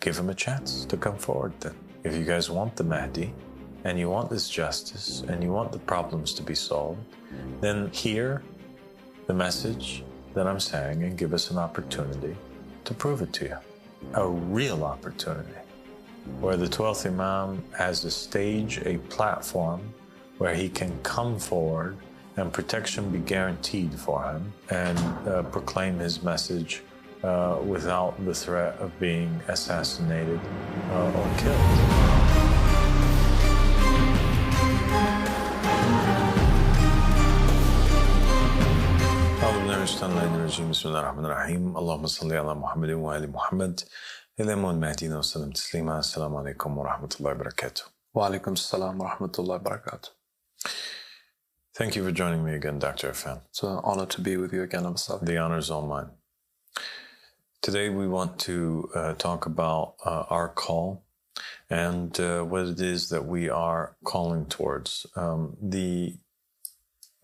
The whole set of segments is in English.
give him a chance to come forward then. If you guys want the Mahdi, and you want this justice, and you want the problems to be solved, then hear the message that I'm saying and give us an opportunity to prove it to you. A real opportunity, where the 12th Imam has a stage, a platform, where he can come forward and protection be guaranteed for him and proclaim his message without the threat of being assassinated or killed. بسم الله الرحمن الرحيم اللهم صل على محمد وآل محمد إلى المهديين وسلم تسليما السلام عليكم ورحمة الله وبركاته. وعليكم السلام ورحمة الله وبركاته. Thank you for joining me again, Dr. Irfan. It's an honor to be with you again, Abbasali. The honor is all mine. Today we want to talk about our call and what it is that we are calling towards. The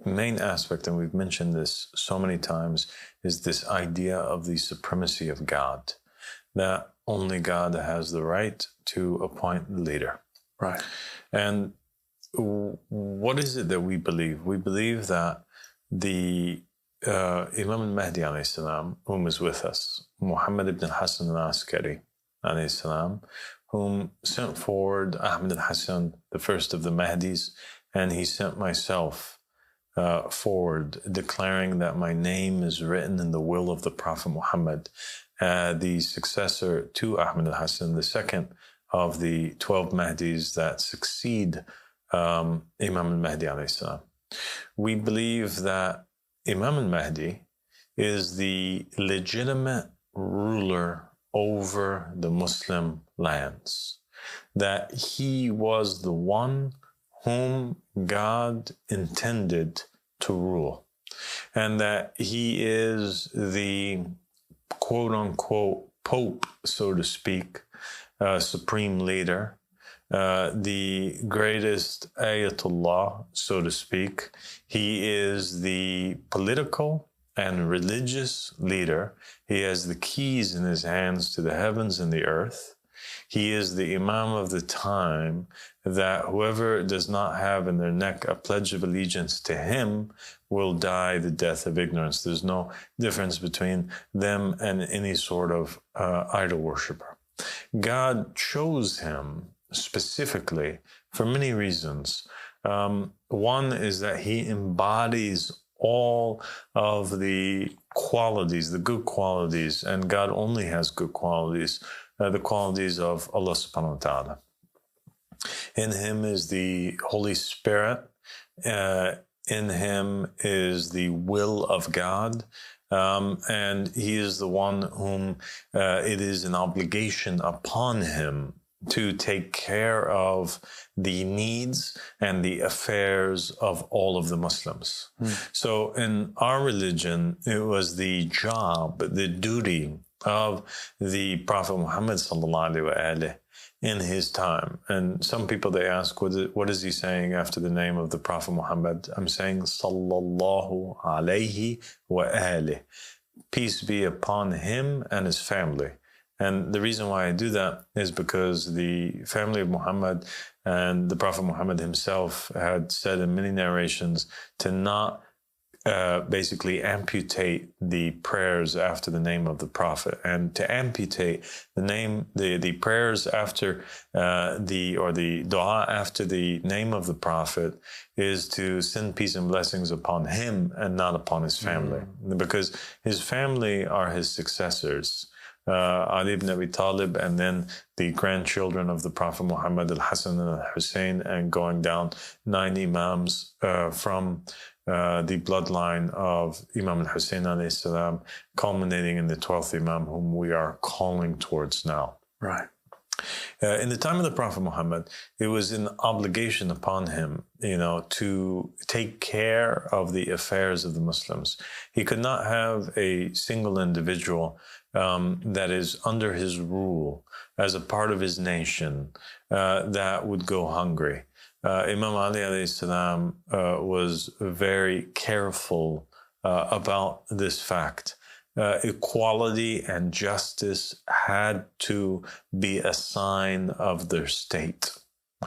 main aspect, and we've mentioned this so many times, is this idea of the supremacy of God, that only God has the right to appoint the leader. Right. And what is it that we believe? We believe that the Imam al-Mahdi alayhi salam, whom is with us, Muhammad ibn al-Hassan al-Askari alayhi salam, whom sent forward Ahmad al-Hassan, the first of the Mahdis, and he sent myself forward, declaring that my name is written in the will of the Prophet Muhammad, the successor to Ahmad al-Hassan, the second of the 12 Mahdis that succeed Imam al-Mahdi alayhi salam. We believe that Imam al-Mahdi is the legitimate ruler over the Muslim lands, that he was the one whom God intended to rule, and that he is the quote-unquote Pope, so to speak, supreme leader, the greatest Ayatollah, so to speak. He is the political and religious leader. He has the keys in his hands to the heavens and the earth. He is the Imam of the time that whoever does not have in their neck a pledge of allegiance to him will die the death of ignorance. There's no difference between them and any sort of idol worshiper. God chose him specifically for many reasons. One is that he embodies all of the qualities, the good qualities, and God only has good qualities, the qualities of Allah subhanahu wa ta'ala. In him is the Holy Spirit. In him is the will of God. And he is the one whom it is an obligation upon him to take care of the needs and the affairs of all of the Muslims. So in our religion, it was the job, the duty of the Prophet Muhammad sallallahu alaihi wasallam in his time. And some people, they ask, what is he saying after the name of the Prophet Muhammad? I'm saying sallallahu alaihi wa alihi. Peace be upon him and his family. And the reason why I do that is because the family of Muhammad and the Prophet Muhammad himself had said in many narrations to not basically amputate the prayers after the name of the Prophet, and to amputate the name, the prayers after the dua after the name of the Prophet is to send peace and blessings upon him and not upon his family, because his family are his successors. Ali ibn Abi Talib, and then the grandchildren of the Prophet Muhammad, al-Hassan and al-Hussein, and going down 9 Imams from the bloodline of Imam al-Hussein alayhi salam, culminating in the 12th Imam, whom we are calling towards now. Right. In the time of the Prophet Muhammad, it was an obligation upon him, to take care of the affairs of the Muslims. He could not have a single individual that is under his rule as a part of his nation that would go hungry. Imam Ali alayhi salam was very careful about this fact, equality and justice had to be a sign of their state.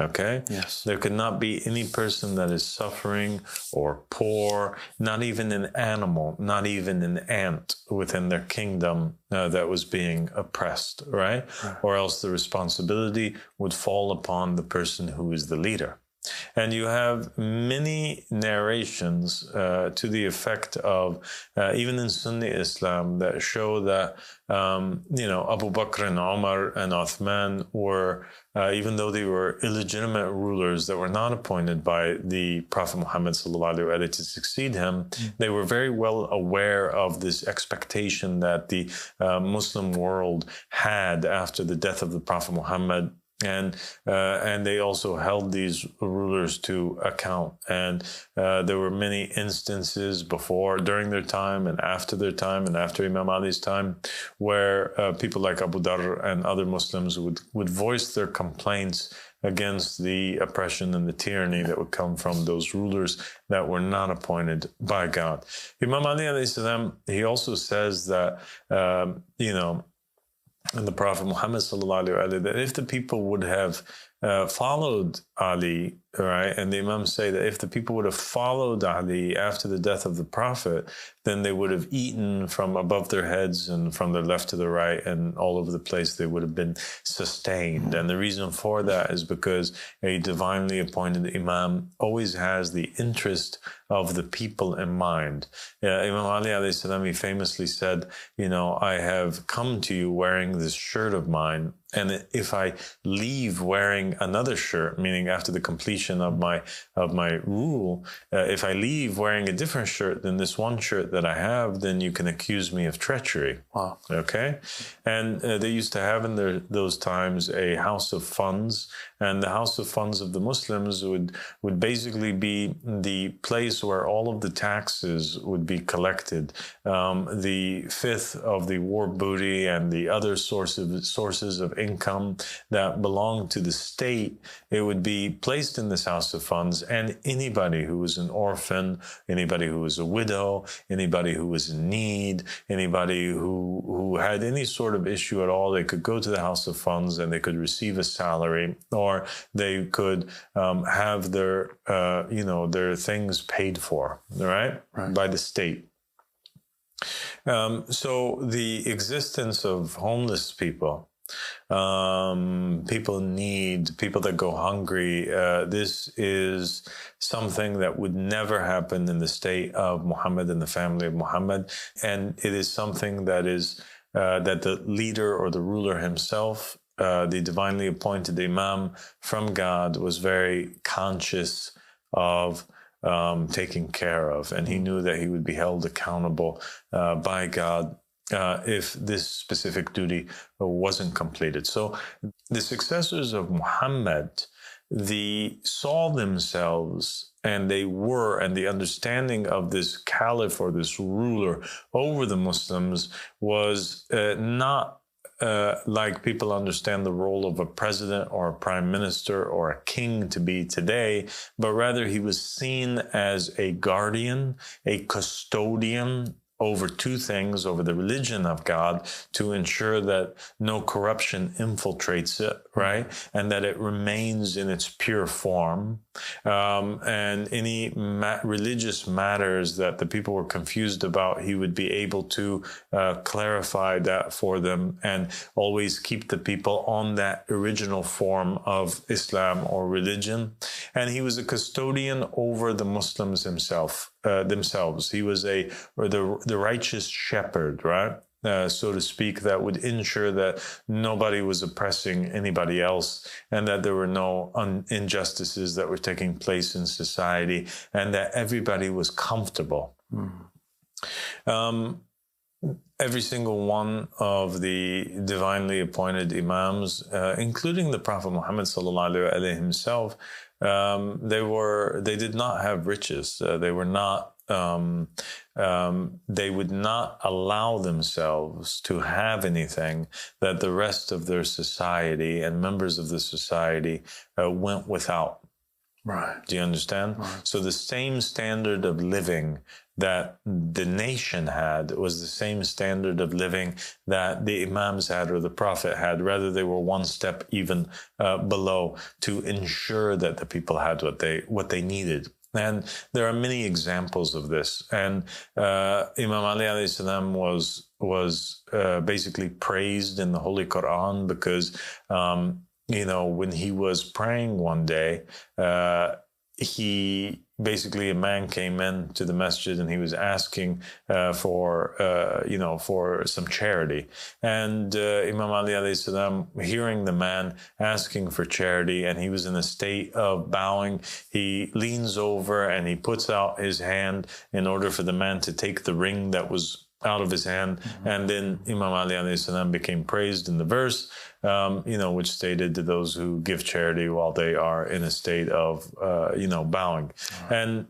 Okay? Yes. There could not be any person that is suffering or poor, not even an animal, not even an ant within their kingdom that was being oppressed, right? Or else the responsibility would fall upon the person who is the leader. And you have many narrations to the effect of, even in Sunni Islam, that show that, Abu Bakr and Umar and Uthman were, even though they were illegitimate rulers that were not appointed by the Prophet Muhammad ﷺ to succeed him, they were very well aware of this expectation that the Muslim world had after the death of the Prophet Muhammad. And they also held these rulers to account. And there were many instances during their time, and after their time, and after Imam Ali's time, where people like Abu Dharr and other Muslims would voice their complaints against the oppression and the tyranny that would come from those rulers that were not appointed by God. Imam Ali alayhi salam, he also says that, and the Prophet Muhammad sallallahu alaihi wasallam, that if the people would have followed Ali, right, and the Imams say that if the people would have followed Ali after the death of the Prophet, then they would have eaten from above their heads and from their left to the right, and all over the place they would have been sustained. And the reason for that is because a divinely appointed Imam always has the interest of the people in mind. Imam Ali alayhi salam, he famously said, I have come to you wearing this shirt of mine, and if I leave wearing another shirt, meaning after the completion of my rule, if I leave wearing a different shirt than this one shirt that I have, then you can accuse me of treachery. Wow. Okay? And they used to have in those times a house of funds, and the house of funds of the Muslims would basically be the place where all of the taxes would be collected. The fifth of the war booty and the other sources of income that belonged to the state, it would be placed in this house of funds, and anybody who was an orphan, anybody who was a widow, anybody who was in need, anybody who had any sort of issue at all, they could go to the house of funds and they could receive a salary, or they could have their things paid for, right, by the state. So the existence of homeless people, people in need, people that go hungry, this is something that would never happen in the state of Muhammad and the family of Muhammad. And it is something that is that the leader or the ruler himself, the divinely appointed Imam from God, was very conscious of taking care of. And he knew that he would be held accountable by God if this specific duty wasn't completed. So the successors of Muhammad, they saw themselves, and the understanding of this caliph or this ruler over the Muslims was not like people understand the role of a president or a prime minister or a king to be today, but rather he was seen as a guardian, a custodian over two things, over the religion of God, to ensure that no corruption infiltrates it, right? And that it remains in its pure form. And any religious matters that the people were confused about, he would be able to clarify that for them and always keep the people on that original form of Islam or religion. And he was a custodian over the Muslims themselves. He was the righteous shepherd, right? So to speak, that would ensure that nobody was oppressing anybody else, and that there were no injustices that were taking place in society, and that everybody was comfortable. Every single one of the divinely appointed Imams, including the Prophet Muhammad sallallahu alaihi himself, they did not have riches. They would not allow themselves to have anything that the rest of their society and members of the society went without. Right. Do you understand? Right. So the same standard of living that the nation had was the same standard of living that the Imams had or the Prophet had. Rather, they were one step even below to ensure that the people had what they needed. And there are many examples of this. And Imam Ali alayhi salam was basically praised in the Holy Quran because, when he was praying one day, a man came in to the masjid and he was asking for some charity. And Imam Ali alayhi salam, hearing the man asking for charity and he was in a state of bowing, he leans over and he puts out his hand in order for the man to take the ring that was out of his hand. Mm-hmm. And then Imam Ali alayhi salam became praised in the verse, which stated to those who give charity while they are in a state of, bowing. Right.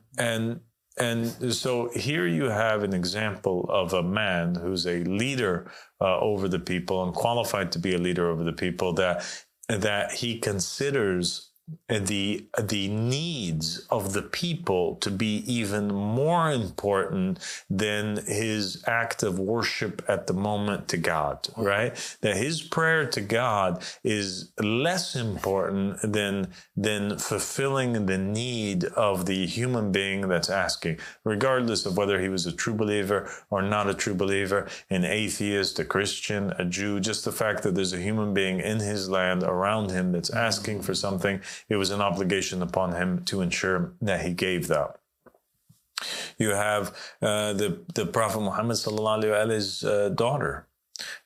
And so here you have an example of a man who's a leader over the people and qualified to be a leader over the people, that he considers the needs of the people to be even more important than his act of worship at the moment to God, right? That his prayer to God is less important than fulfilling the need of the human being that's asking, regardless of whether he was a true believer or not a true believer, an atheist, a Christian, a Jew. Just the fact that there's a human being in his land around him that's asking for something, it was an obligation upon him to ensure that he gave that. You have the Prophet Muhammad sallallahu alaihi wasallam's daughter,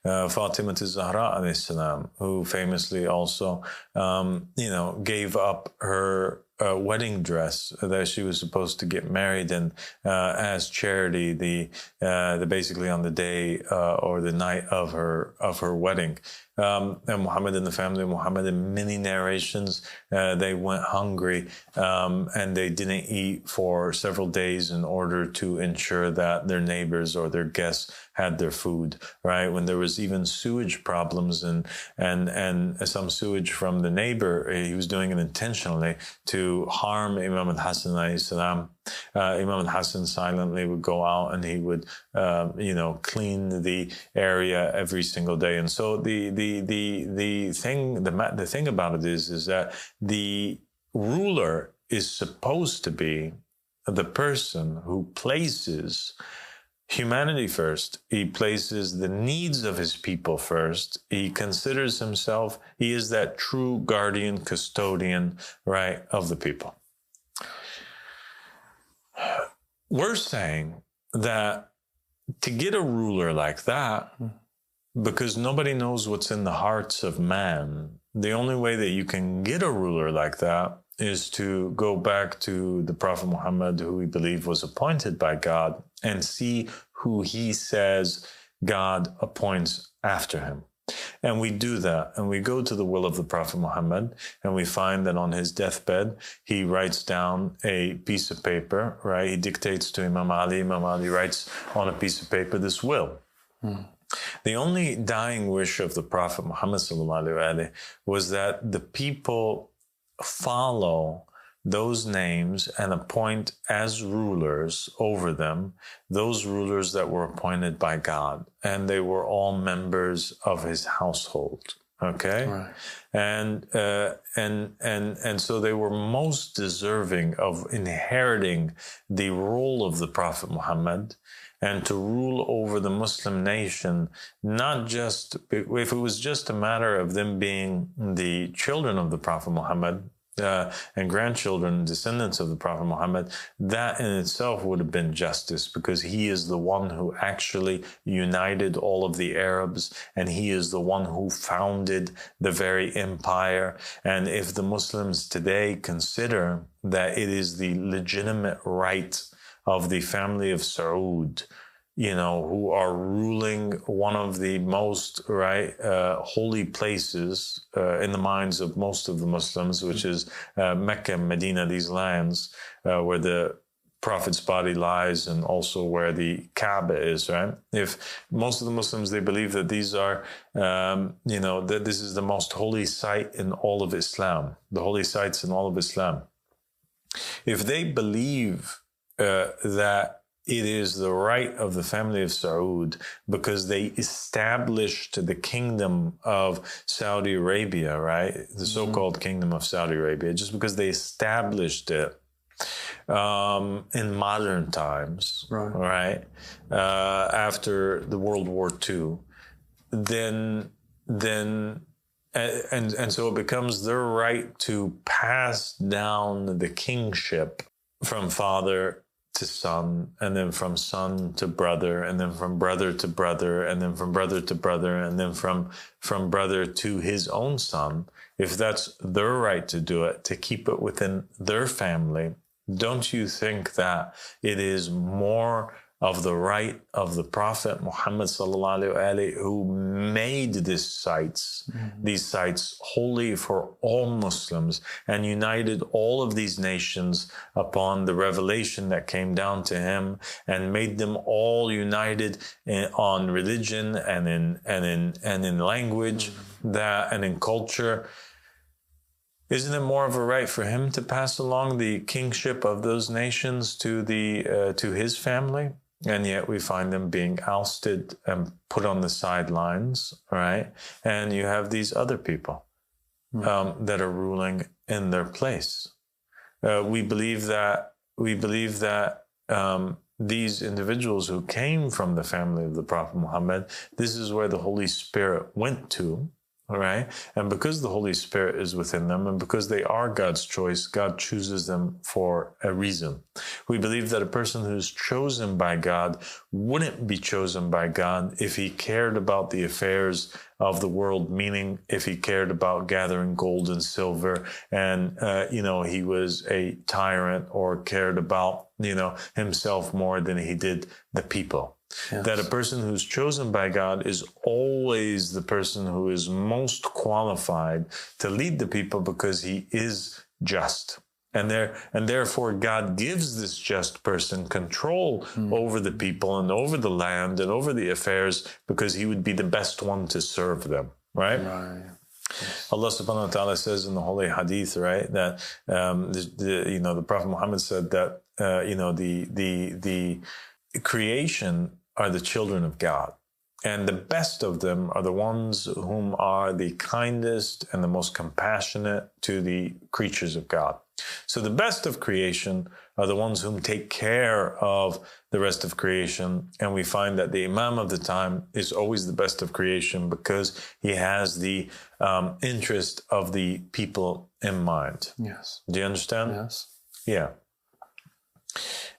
Fatima Zahra alayhi salam, who famously also, gave up her wedding dress that she was supposed to get married in as charity, the basically on the day or the night of her wedding. And Muhammad and the family of Muhammad, in many narrations, they went hungry and they didn't eat for several days in order to ensure that their neighbors or their guests had their food, right? When there was even sewage problems and some sewage from the neighbor, he was doing it intentionally to harm Imam al-Hasan alayhi salam. Imam al-Hasan silently would go out and he would, clean the area every single day. And so the thing about it is that the ruler is supposed to be the person who places humanity first. He places the needs of his people first. He considers himself, he is that true guardian, custodian, right, of the people. We're saying that to get a ruler like that, because nobody knows what's in the hearts of man, the only way that you can get a ruler like that is to go back to the Prophet Muhammad, who we believe was appointed by God, and see who he says God appoints after him. And we do that, and we go to the will of the Prophet Muhammad, and we find that on his deathbed, he writes down a piece of paper, right? He dictates to Imam Ali. Imam Ali writes on a piece of paper this will. The only dying wish of the Prophet Muhammad was that the people follow those names and appoint as rulers over them those rulers that were appointed by God, and they were all members of his household. Okay, right. And so they were most deserving of inheriting the role of the Prophet Muhammad and to rule over the Muslim nation, not just if it was just a matter of them being the children of the Prophet Muhammad, and grandchildren, descendants of the Prophet Muhammad, that in itself would have been justice, because he is the one who actually united all of the Arabs, and he is the one who founded the very empire. And if the Muslims today consider that it is the legitimate right of the family of Saud, who are ruling one of the most holy places in the minds of most of the Muslims, which is Mecca and Medina, these lands where the Prophet's body lies, and also where the Kaaba is, right? If most of the Muslims, they believe that these are, that this is the most holy site in all of Islam, the holy sites in all of Islam. If they believe that it is the right of the family of Saud because they established the kingdom of Saudi Arabia, right? The so-called kingdom of Saudi Arabia, just because they established it in modern times, right? After the World War II, then so it becomes their right to pass down the kingship from father to son, and then from son to brother, and then from brother to brother, and then from brother to brother, and then from brother to his own son. If that's their right to do it, to keep it within their family, don't you think that it is more of the right of the Prophet Muhammad sallallahu alaihi wasallam, who made these sites holy for all Muslims and united all of these nations upon the revelation that came down to him and made them all united on religion and in language and in culture? Isn't it more of a right for him to pass along the kingship of those nations to his family? And yet we find them being ousted and put on the sidelines, right? And you have these other people that are ruling in their place. We believe that these individuals who came from the family of the Prophet Muhammad, this is where the Holy Spirit went to. All right. And because the Holy Spirit is within them and because they are God's choice, God chooses them for a reason. We believe that a person who's chosen by God wouldn't be chosen by God if he cared about the affairs of the world, meaning if he cared about gathering gold and silver and, he was a tyrant or cared about, himself more than he did the people. Yes. That a person who's chosen by God is always the person who is most qualified to lead the people because he is just. And therefore God gives this just person control over the people and over the land and over the affairs because he would be the best one to serve them, right? Yes. Allah subhanahu wa ta'ala says in the Holy Hadith, right, that the Prophet Muhammad said that the creation are the children of God. And the best of them are the ones whom are the kindest and the most compassionate to the creatures of God. So the best of creation are the ones whom take care of the rest of creation. And we find that the Imam of the time is always the best of creation because he has the interest of the people in mind. Yes. Do you understand? Yes. Yeah.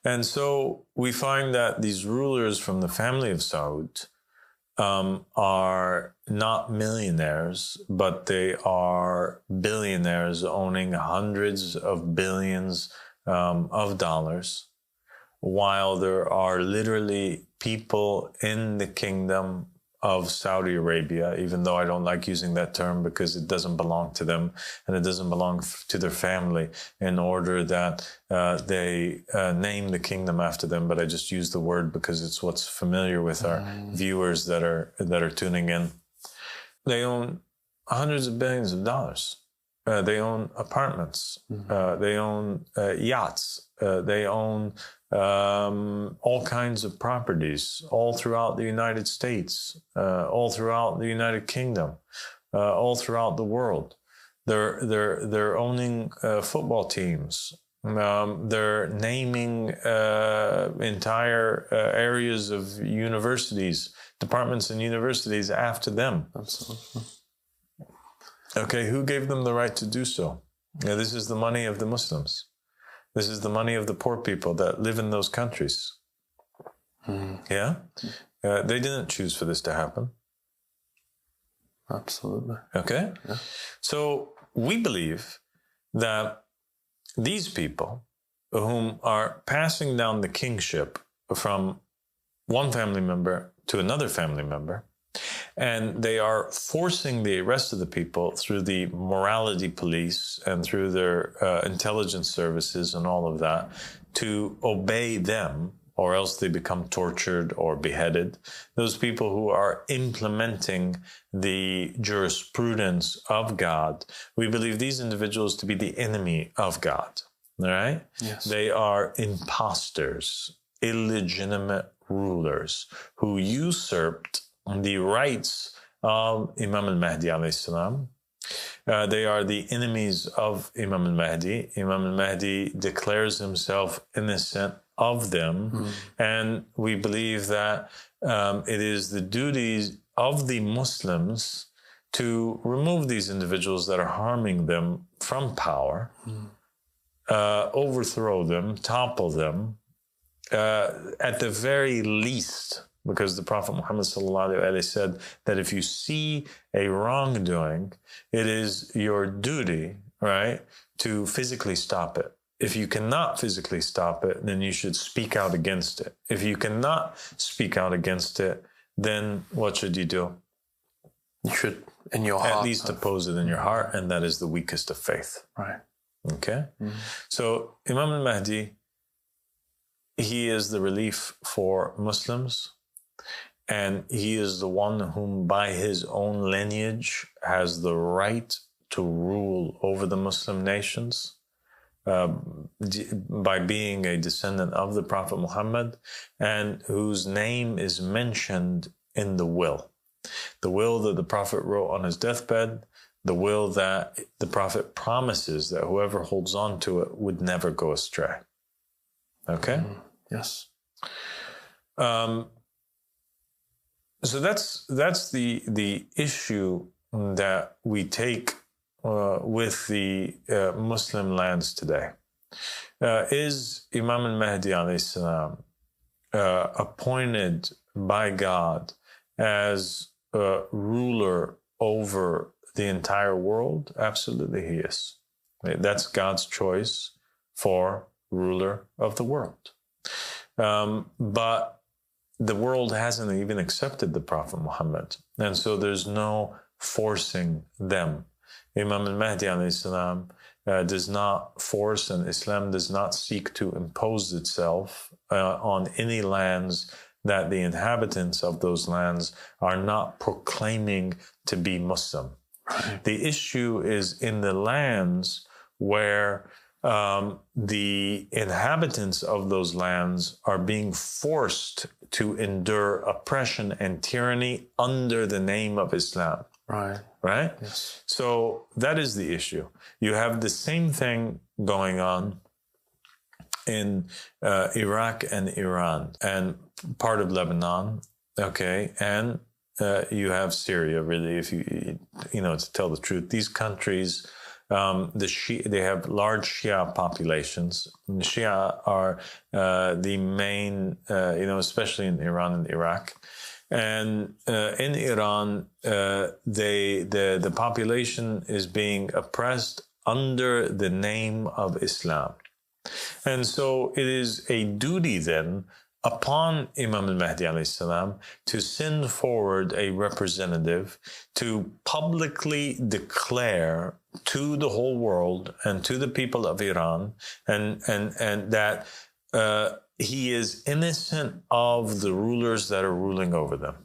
And so we find that these rulers from the family of Saud are not millionaires, but they are billionaires owning hundreds of billions of dollars, while there are literally people in the kingdom of Saudi Arabia, even though I don't like using that term because it doesn't belong to them and it doesn't belong to their family, in order that they name the kingdom after them. But I just use the word because it's what's familiar with our viewers that are tuning in. They own hundreds of billions of dollars. They own apartments. They own yachts. They own all kinds of properties all throughout the United States, all throughout the United Kingdom, all throughout the world. They're owning football teams. They're naming entire areas of universities, departments and universities after them. Absolutely. Okay, who gave them the right to do so? Now, this is the money of the Muslims. This is the money of the poor people that live in those countries. Yeah? They didn't choose for this to happen. Absolutely. Okay? Yeah. So we believe that these people whom are passing down the kingship from one family member to another family member, and they are forcing the rest of the people through the morality police and through their intelligence services and all of that to obey them, or else they become tortured or beheaded. Those people who are implementing the jurisprudence of God, we believe these individuals to be the enemy of God. All right? Yes. They are imposters. illegitimate rulers who usurped the rights of Imam al-Mahdi alayhi salam. They are the enemies of Imam al-Mahdi. Imam al-Mahdi declares himself innocent of them. And we believe that it is the duties of the Muslims to remove these individuals that are harming them from power, overthrow them, topple them, at the very least, because the Prophet Muhammad ﷺ said that if you see a wrongdoing, it is your duty, right, to physically stop it. If you cannot physically stop it, then you should speak out against it. If you cannot speak out against it, then what should you do? You should, in your heart. At least oppose it in your heart, and that is the weakest of faith. Right. Okay? So Imam al-Mahdi, he is the relief for Muslims, and he is the one whom by his own lineage has the right to rule over the Muslim nations by being a descendant of the Prophet Muhammad, and whose name is mentioned in the will. The will that the Prophet wrote on his deathbed, the will that the Prophet promises that whoever holds on to it would never go astray. Okay? Yes. So that's the issue that we take with the Muslim lands today. Is Imam al-Mahdi alayhi salam appointed by God as a ruler over the entire world? Absolutely he is. That's God's choice for ruler of the world. But the world hasn't even accepted the Prophet Muhammad. And so there's no forcing them. Imam al-Mahdi alayhi salam does not force, and Islam does not seek to impose itself on any lands that the inhabitants of those lands are not proclaiming to be Muslim. Right. The issue is in the lands where the inhabitants of those lands are being forced to endure oppression and tyranny under the name of Islam. Right. Right? Yes. So that is the issue. You have the same thing going on in Iraq and Iran and part of Lebanon, okay, and you have Syria, really, if you know, to tell the truth. These countries, they have large Shia populations. And the Shia are the main, especially in Iran and Iraq. And in Iran, the population is being oppressed under the name of Islam. And so it is a duty then upon Imam al-Mahdi alayhi salam to send forward a representative to publicly declare to the whole world and to the people of Iran and that he is innocent of the rulers that are ruling over them.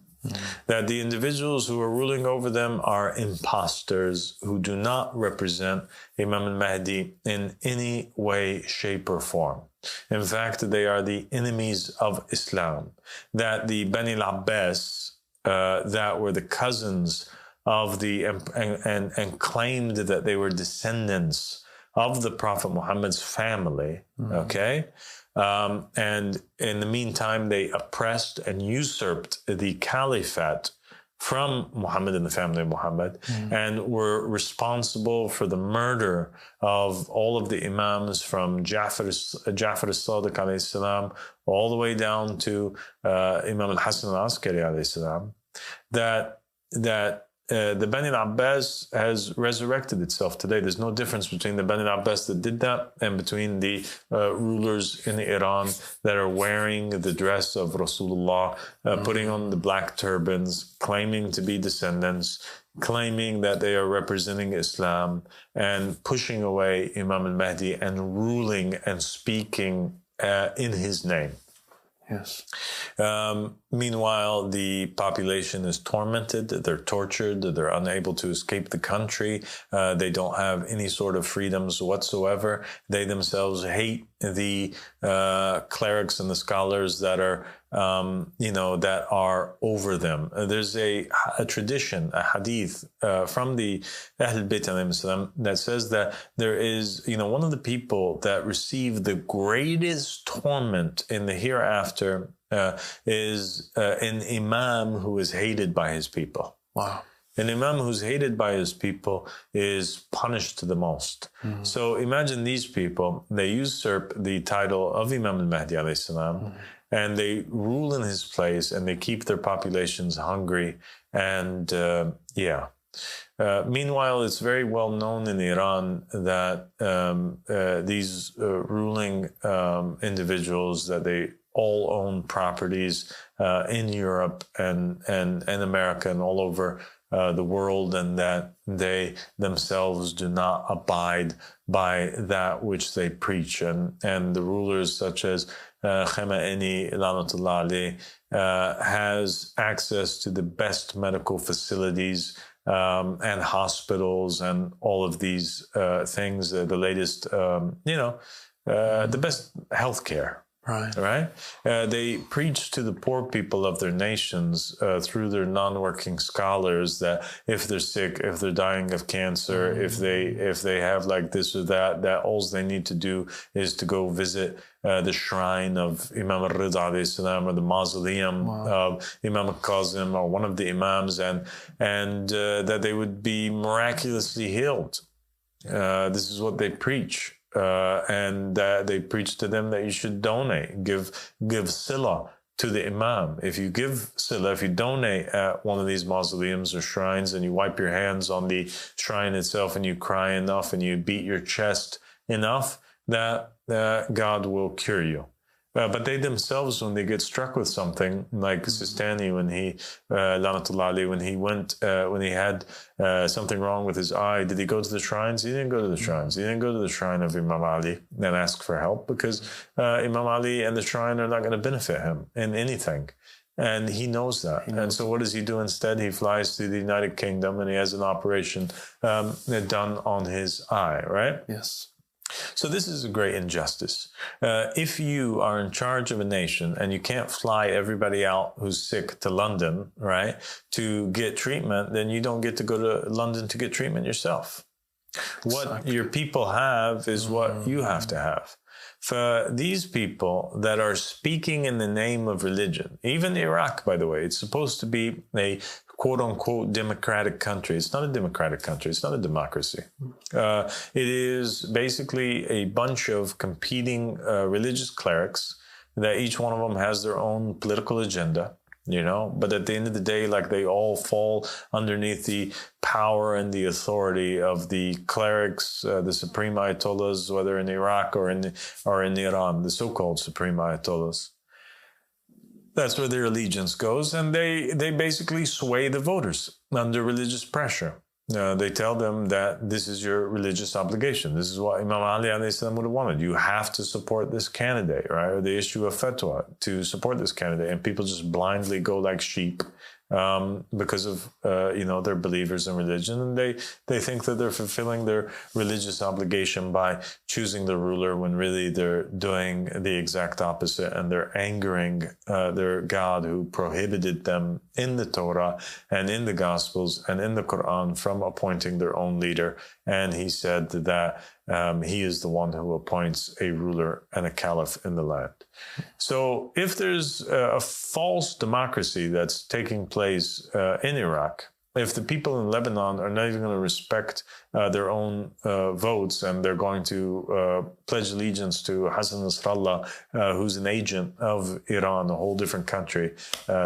That the individuals who are ruling over them are imposters who do not represent Imam al-Mahdi in any way, shape, or form. In fact, they are the enemies of Islam. That the Bani al-Abbas, that were the cousins of the, and claimed that they were descendants of the Prophet Muhammad's family, okay? And in the meantime, they oppressed and usurped the caliphate from Muhammad and the family of Muhammad, and were responsible for the murder of all of the imams from Ja'far as-Sadiq alayhi salam all the way down to Imam al-Hasan al-Askari alayhi salam. That the Bani al-Abbas has resurrected itself today. There's no difference between the Bani al-Abbas that did that and between the rulers in Iran that are wearing the dress of Rasulullah, putting on the black turbans, claiming to be descendants, claiming that they are representing Islam, and pushing away Imam al-Mahdi and ruling and speaking in his name. Yes. Meanwhile, the population is tormented, they're tortured, they're unable to escape the country, they don't have any sort of freedoms whatsoever. They themselves hate the clerics and the scholars that are, that are over them. There's a tradition, a hadith from the Ahl Bayt that says that there is, one of the people that receive the greatest torment in the hereafter is an imam who is hated by his people. Wow. An imam who's hated by his people is punished the most. Mm-hmm. So imagine these people, they usurp the title of Imam al-Mahdi alayhi salam, and they rule in his place, and they keep their populations hungry. And meanwhile, it's very well known in Iran that these ruling individuals, that they all own properties in Europe and America and all over the world, and that they themselves do not abide by that which they preach. And the rulers such as Khamenei, Lanatullah alayh, has access to the best medical facilities and hospitals and all of these things, the latest, the best healthcare. Right. They preach to the poor people of their nations through their non-working scholars that if they're sick, if they're dying of cancer, if they have like this or that all they need to do is to go visit the shrine of Imam al-Rida alayhi salam, or the mausoleum of Imam al-Kazim, or one of the imams, and that they would be miraculously healed. This is what they preach. And they preach to them that you should donate, give sila to the imam. If you give sila, if you donate at one of these mausoleums or shrines, and you wipe your hands on the shrine itself, and you cry enough, and you beat your chest enough, that God will cure you. But they themselves, when they get struck with something, like Sistani, when he, Lanatullah alayh, when he had something wrong with his eye, did he go to the shrines? He didn't go to the shrines. He didn't go to the shrine of Imam Ali and ask for help, because Imam Ali and the shrine are not going to benefit him in anything. And he knows that. And so what does he do instead? He flies to the United Kingdom, and he has an operation done on his eye, right? Yes. So this is a great injustice. If you are in charge of a nation and you can't fly everybody out who's sick to London, right, to get treatment, then you don't get to go to London to get treatment yourself. What your people have is what you have to have. For these people that are speaking in the name of religion, even Iraq, by the way, it's supposed to be a quote-unquote democratic country. It's not a democratic country. It's not a democracy. It is basically a bunch of competing religious clerics that each one of them has their own political agenda, but at the end of the day, like, they all fall underneath the power and the authority of the clerics, the supreme ayatollahs, whether in Iraq or in Iran, the so-called supreme ayatollahs. That's where their allegiance goes, and they basically sway the voters under religious pressure. They tell them that this is your religious obligation. This is what Imam Ali alayhi salam would have wanted. You have to support this candidate, right? Or they issue a fatwa to support this candidate, and people just blindly go like sheep because of they're believers in religion, and they think that they're fulfilling their religious obligation by choosing the ruler, when really they're doing the exact opposite, and they're angering their God, who prohibited them in the Torah and in the Gospels and in the Quran from appointing their own leader. And he said that he is the one who appoints a ruler and a caliph in the land. So if there's a false democracy that's taking place in Iraq, if the people in Lebanon are not even going to respect their own votes, and they're going to pledge allegiance to Hassan Nasrallah, who's an agent of Iran, a whole different country,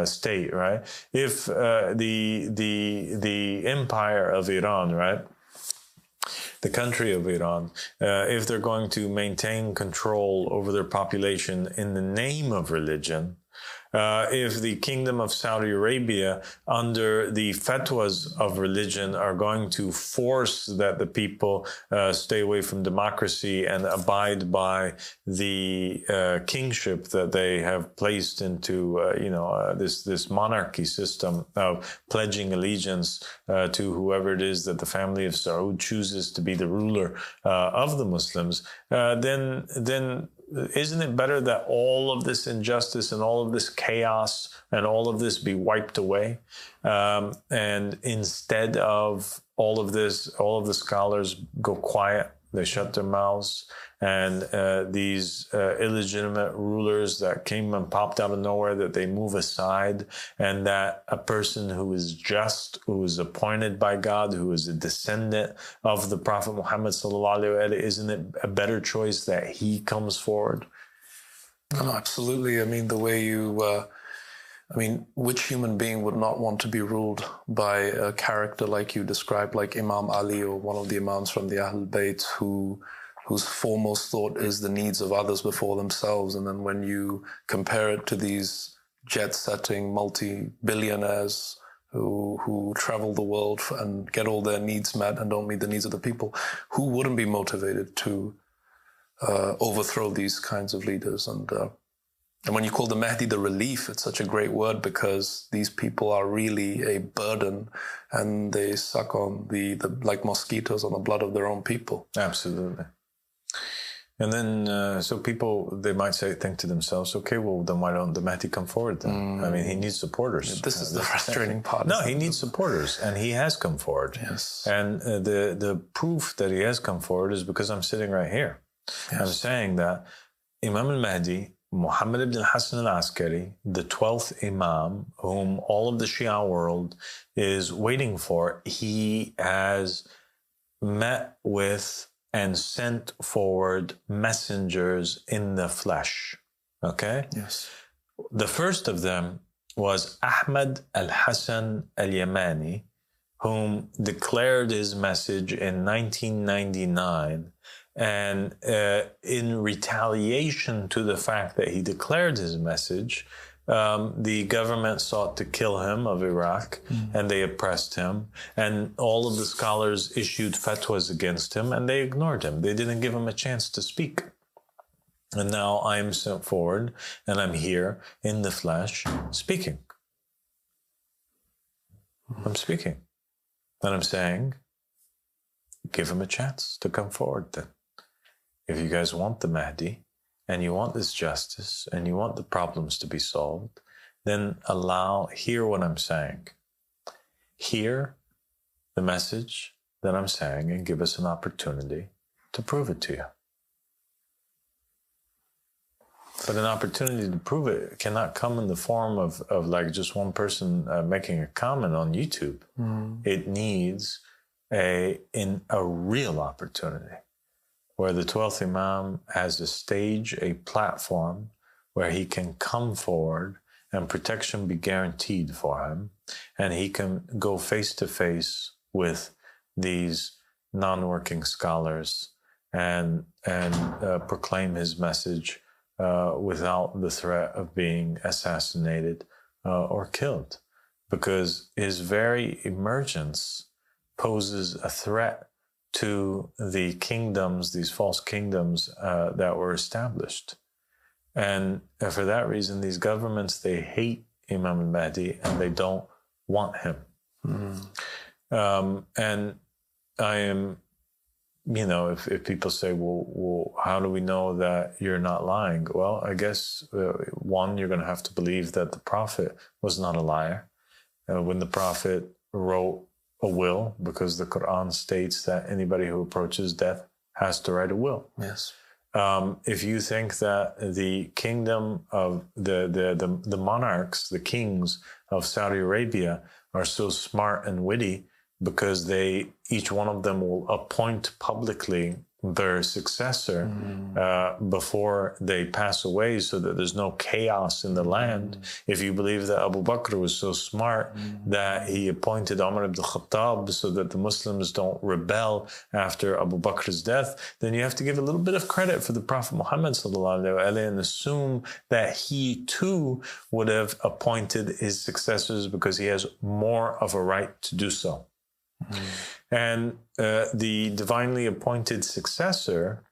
state, right? If the empire of Iran, right, the country of Iran, if they're going to maintain control over their population in the name of religion, if the kingdom of Saudi Arabia, under the fatwas of religion, are going to force that the people stay away from democracy and abide by the kingship that they have placed into, this monarchy system of pledging allegiance to whoever it is that the family of Saud chooses to be the ruler of the Muslims, then isn't it better that all of this injustice and all of this chaos and all of this be wiped away? And instead of all of this, all of the scholars go quiet, they shut their mouths, and these illegitimate rulers that came and popped out of nowhere, that they move aside, and that a person who is just, who is appointed by God, who is a descendant of the Prophet Muhammad sallallahu alaihi wasallam, isn't it a better choice that he comes forward? No, absolutely. I mean, the way you... which human being would not want to be ruled by a character like you described, like Imam Ali or one of the Imams from the Ahlul Bayt, whose foremost thought is the needs of others before themselves? And then when you compare it to these jet-setting multi-billionaires who travel the world and get all their needs met and don't meet the needs of the people, who wouldn't be motivated to overthrow these kinds of leaders? And when you call the Mahdi the relief, it's such a great word, because these people are really a burden, and they suck on the like mosquitoes on the blood of their own people. Absolutely. And then, so people, they might think to themselves, okay, well, then why don't the Mahdi come forward then? I mean, he needs supporters. This is the frustrating part. No, he needs supporters, and he has come forward. Yes. And the proof that he has come forward is because I'm sitting right here. Yes. I'm saying that Imam al-Mahdi, Muhammad ibn Hassan al-Askari, the 12th Imam, whom all of the Shia world is waiting for, he has met with and sent forward messengers in the flesh. Okay? Yes. The first of them was Ahmad al-Hassan al-Yamani, whom declared his message in 1999. And in retaliation to the fact that he declared his message, the government sought to kill him of Iraq, and they oppressed him. And all of the scholars issued fatwas against him, and they ignored him. They didn't give him a chance to speak. And now I'm sent forward, and I'm here in the flesh speaking. I'm speaking. And I'm saying, give him a chance to come forward then. If you guys want the Mahdi, and you want this justice, and you want the problems to be solved, then hear what I'm saying. Hear the message that I'm saying, and give us an opportunity to prove it to you. But an opportunity to prove it cannot come in the form of like just one person making a comment on YouTube. It needs a real opportunity, where the 12th Imam has a stage, a platform where he can come forward and protection be guaranteed for him, and he can go face to face with these non-working scholars and proclaim his message without the threat of being assassinated or killed, because his very emergence poses a threat to the kingdoms, these false kingdoms that were established. And for that reason, these governments, they hate Imam al-Mahdi and they don't want him. And I am, if people say, well, how do we know that you're not lying? Well, I guess, one, you're going to have to believe that the Prophet was not a liar. When the Prophet wrote a will, because the Quran states that anybody who approaches death has to write a will. Yes. If you think that the kingdom of the monarchs, the kings of Saudi Arabia are so smart and witty because each one of them will appoint publicly their successor before they pass away, so that there's no chaos in the land. If you believe that Abu Bakr was so smart that he appointed Umar ibn Khattab so that the Muslims don't rebel after Abu Bakr's death, then you have to give a little bit of credit for the Prophet Muhammad sallallahu alaihi wasallam and assume that he too would have appointed his successors, because he has more of a right to do so. And the divinely appointed successor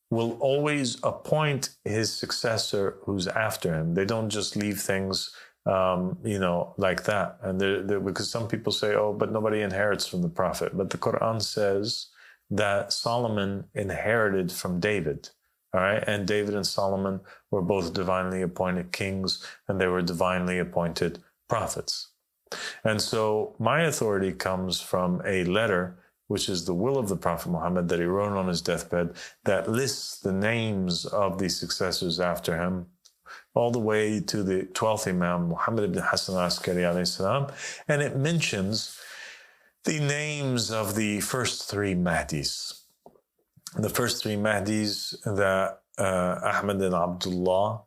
will always appoint his successor who's after him. They don't just leave things, like that. And because some people say, oh, but nobody inherits from the Prophet. But the Quran says that Solomon inherited from David. All right. And David and Solomon were both divinely appointed kings, and they were divinely appointed prophets. And so my authority comes from a letter, which is the will of the Prophet Muhammad that he wrote on his deathbed, that lists the names of the successors after him, all the way to the 12th Imam, Muhammad ibn Hassan al-Askari alayhi salam, and it mentions the names of the first three Mahdis. The first three Mahdis, that Ahmad and Abdullah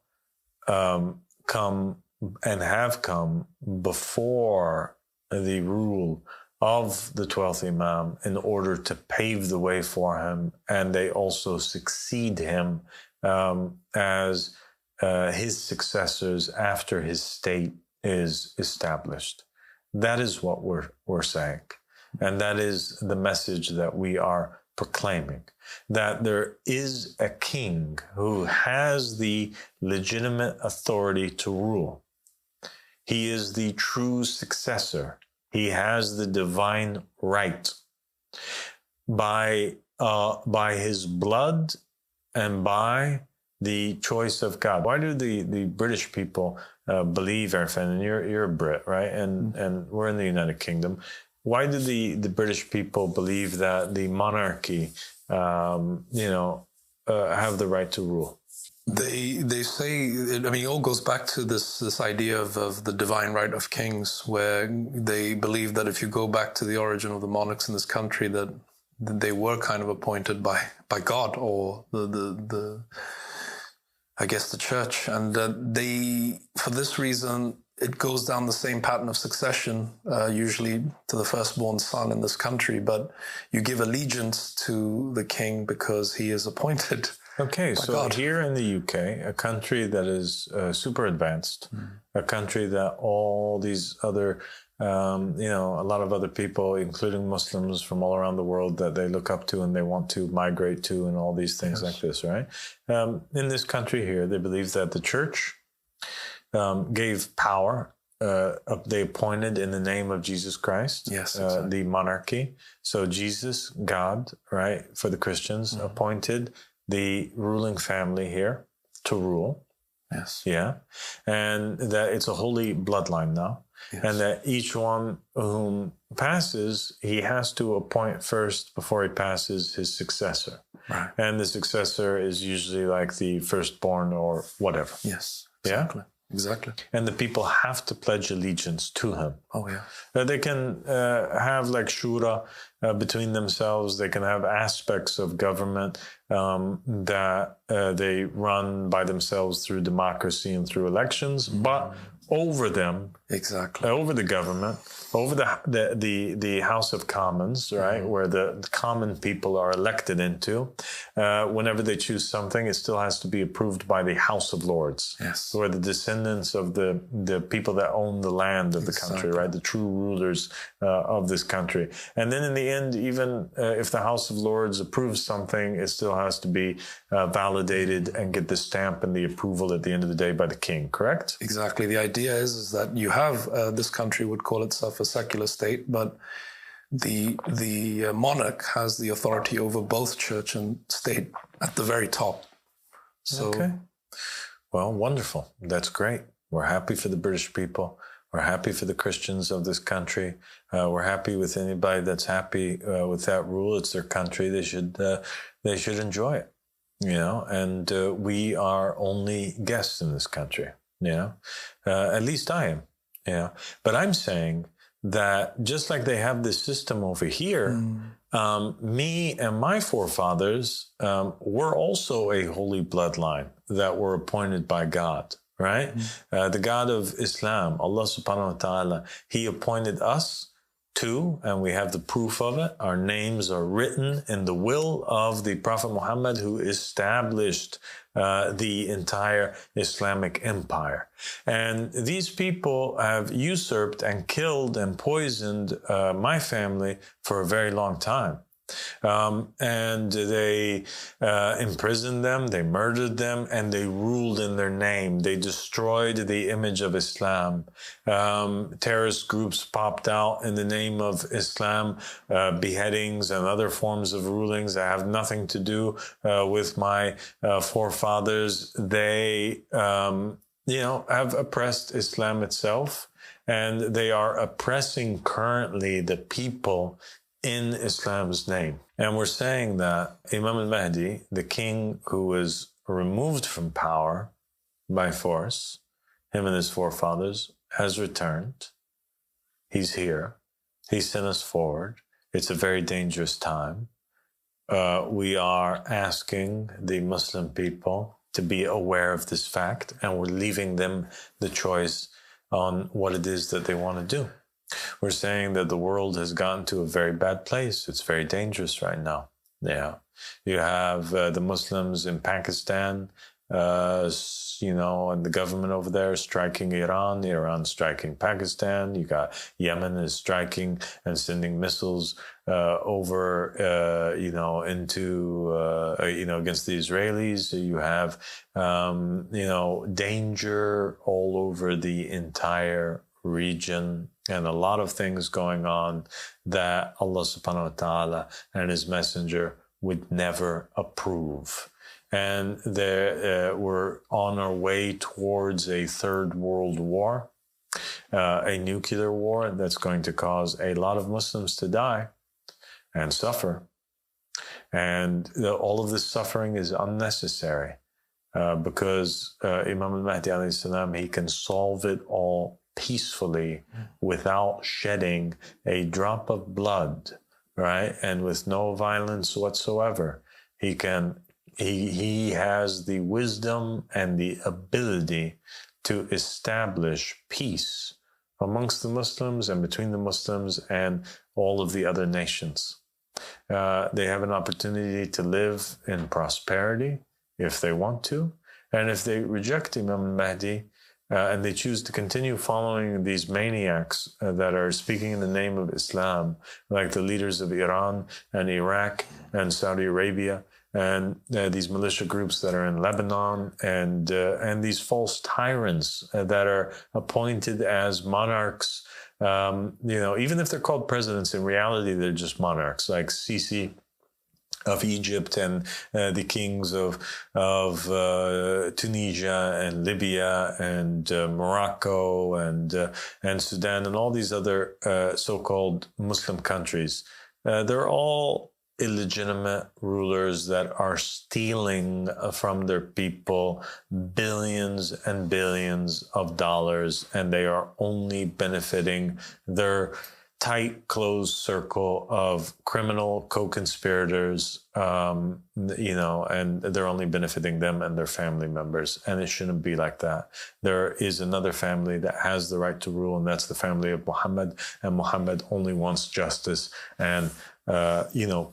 come and have come before the rule of the 12th Imam in order to pave the way for him, and they also succeed him as his successors after his state is established. That is what we're saying. And that is the message that we are proclaiming, that there is a king who has the legitimate authority to rule. He is the true successor. He has the divine right by his blood and by the choice of God. Why do the British people believe, Erfan, and you're a Brit, right? And we're in the United Kingdom. Why do the British people believe that the monarchy, have the right to rule? They say, I mean, it all goes back to this idea of the divine right of kings, where they believe that if you go back to the origin of the monarchs in this country, that they were kind of appointed by God or the I guess the church, and for this reason, it goes down the same pattern of succession, usually to the firstborn son in this country, but you give allegiance to the king because he is appointed. Okay, so God. Here in the UK, a country that is super advanced, a country that all these other, a lot of other people, including Muslims from all around the world, that they look up to and they want to migrate to, and all these things like this, right? In this country here, they believe that the church gave power. They appointed in the name of Jesus Christ, exactly. The monarchy. So Jesus, God, right, for the Christians, appointed the ruling family here to rule. Yes. Yeah. And that it's a holy bloodline now. Yes. And that each one whom passes, he has to appoint first before he passes his successor. Right. And the successor is usually like the firstborn or whatever. Yes. Exactly. Yeah? Exactly. And the people have to pledge allegiance to him. Oh, yeah. They can have like shura between themselves. They can have aspects of government that they run by themselves through democracy and through elections. But over them, exactly, over the government, over the House of Commons, right, where the common people are elected into, whenever they choose something, it still has to be approved by the House of Lords, yes, who are the descendants of the people that own the land of the country, right, the true rulers of this country. And then in the end, even if the House of Lords approves something, it still has to be validated and get the stamp and the approval at the end of the day by the king, correct? Exactly. The idea is that you have this country would call itself a secular state, but the monarch has the authority over both church and state at the very top. So, okay. Well, wonderful. That's great. We're happy for the British people. We're happy for the Christians of this country. We're happy with anybody that's happy with that rule. It's their country. They should enjoy it, and we are only guests in this country. At least I am, but I'm saying that just like they have this system over here, me and my forefathers were also a holy bloodline that were appointed by God, right? The God of Islam, Allah subhanahu wa ta'ala, he appointed us to, and we have the proof of it. Our names are written in the will of the Prophet Muhammad, who established the entire Islamic empire. And these people have usurped and killed and poisoned my family for a very long time. And they imprisoned them, they murdered them, and they ruled in their name. They destroyed the image of Islam. Terrorist groups popped out in the name of Islam, beheadings and other forms of rulings that have nothing to do with my forefathers. They, have oppressed Islam itself, and they are oppressing currently the people in Islam's name. And we're saying that Imam al-Mahdi, the king who was removed from power by force, him and his forefathers, has returned. He's here. He sent us forward. It's a very dangerous time. We are asking the Muslim people to be aware of this fact, and we're leaving them the choice on what it is that they want to do. We're saying that the world has gotten to a very bad place. It's very dangerous right now. Yeah. You have the Muslims in Pakistan, and the government over there striking Iran, Iran striking Pakistan. You got Yemen is striking and sending missiles over, against the Israelis. You have, danger all over the entire region, and a lot of things going on that Allah subhanahu wa ta'ala and his messenger would never approve. And we're on our way towards a third world war, a nuclear war that's going to cause a lot of Muslims to die and suffer. And all of this suffering is unnecessary because Imam al-Mahdi alayhi salam, he can solve it all peacefully without shedding a drop of blood, right? And with no violence whatsoever. He has the wisdom and the ability to establish peace amongst the Muslims and between the Muslims and all of the other nations. They have an opportunity to live in prosperity if they want to. And if they reject Imam al-Mahdi, and they choose to continue following these maniacs that are speaking in the name of Islam, like the leaders of Iran and Iraq and Saudi Arabia, and these militia groups that are in Lebanon, and these false tyrants that are appointed as monarchs. Even if they're called presidents, in reality they're just monarchs, like Sisi of Egypt and the kings of Tunisia and Libya and Morocco and Sudan and all these other so-called Muslim countries. They're all illegitimate rulers that are stealing from their people billions and billions of dollars, and they are only benefiting their tight, closed circle of criminal co-conspirators, and they're only benefiting them and their family members. And it shouldn't be like that. There is another family that has the right to rule, and that's the family of Muhammad. And Muhammad only wants justice and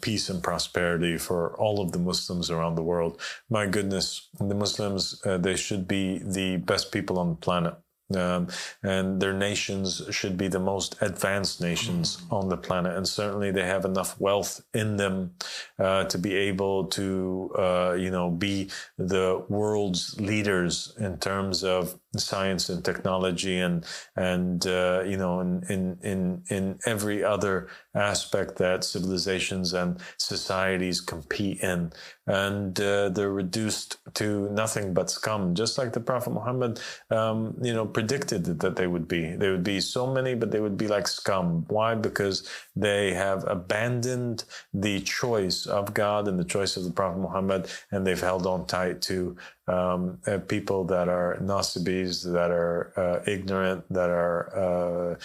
peace and prosperity for all of the Muslims around the world. My goodness, the Muslims, they should be the best people on the planet. And their nations should be the most advanced nations on the planet. And certainly they have enough wealth in them to be able to, be the world's leaders in terms of science and technology and in every other aspect that civilizations and societies compete in. And they're reduced to nothing but scum, just like the Prophet Muhammad, predicted that they would be. They would be so many, but they would be like scum. Why? Because they have abandoned the choice of God and the choice of the Prophet Muhammad, and they've held on tight to people that are nasibis, that are ignorant, that are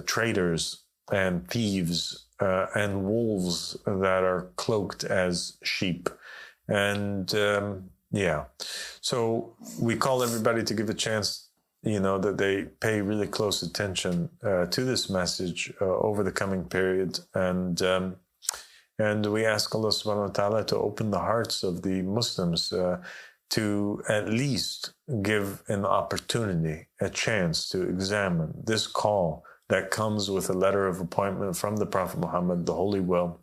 traitors and thieves and wolves that are cloaked as sheep. And so we call everybody to give a chance, that they pay really close attention to this message over the coming period. And we ask Allah subhanahu wa ta'ala to open the hearts of the Muslims to at least give an opportunity, a chance to examine this call that comes with a letter of appointment from the Prophet Muhammad, the Holy Will,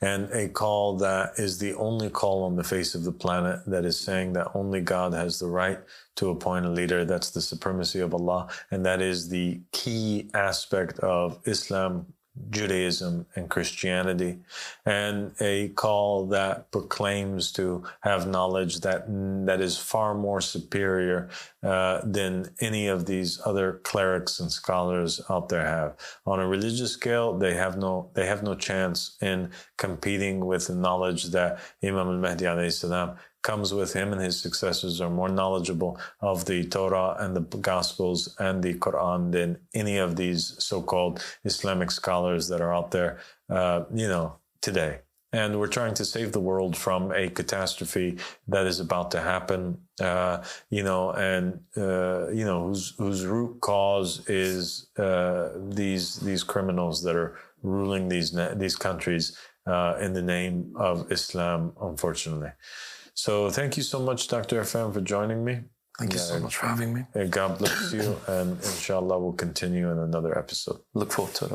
And a call that is the only call on the face of the planet that is saying that only God has the right to appoint a leader. That's the supremacy of Allah. And that is the key aspect of Islam, Judaism, and Christianity. And a call that proclaims to have knowledge that is far more superior than any of these other clerics and scholars out there have. On a religious scale, they have no chance in competing with the knowledge that Imam al-Mahdi alayhi salam comes with. Him and his successors are more knowledgeable of the Torah and the Gospels and the Quran than any of these so-called Islamic scholars that are out there, today. And we're trying to save the world from a catastrophe that is about to happen, whose root cause is these criminals that are ruling these countries in the name of Islam, unfortunately. So thank you so much, Dr. FM, for joining me. Thank you so much for having me. God bless you, and inshallah we'll continue in another episode. Look forward to it.